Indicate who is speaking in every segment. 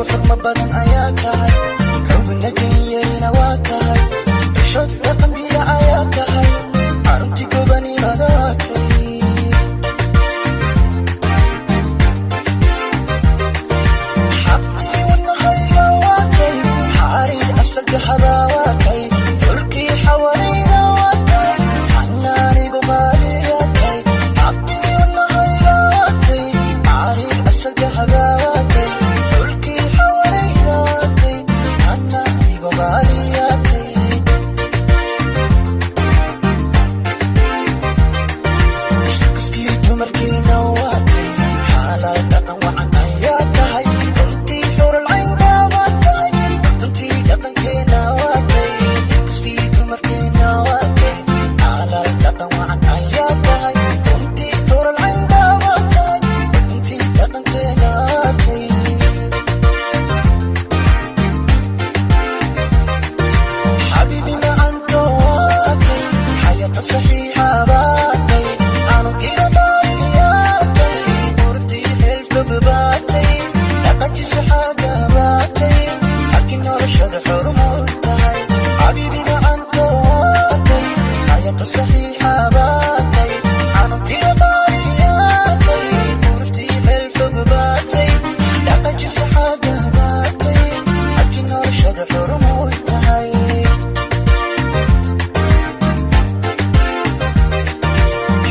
Speaker 1: xurmo badan ayaa tahay kawbina geeyayna waa tahay cishod dhaqan biya ayaa tahay carruurtii gobanimada waatay xaqii wadnahayga waatay xariir asalka habaa waatay dhulkii xawalayna waatay xanaanigu maaliyatay xaqii wadnahayga waatay xariir asalka habaa waatay dhulkii xawalayna waatay xanaanigu maaliyatay kaskii dumarkiina waatay xaalal dhaqan wacan ayaa tahay runtii xurul caynka waatay runtii dhaqankeena waatay kaskii dumarkiina waatay xaalal dhaqan wacan ayaa tahay runtii xurul caynka waatay runtii dhaqankeena waatay حبيبي ما أنت واتي حياة صحيحة باتي عنو كده ضاياتي مرتي حلف بباتي لقيتي سحاجة باتي لكن رشد حرمتي حبيبي ما أنت واتي حياة صحيحة باتي عنو كده ضاياتي مرتي حلف بباتي لقيتي سحاجة باتي لكن رشد حرمتي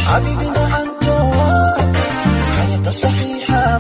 Speaker 1: حبيبي ما أنت واتي حياة صحيحة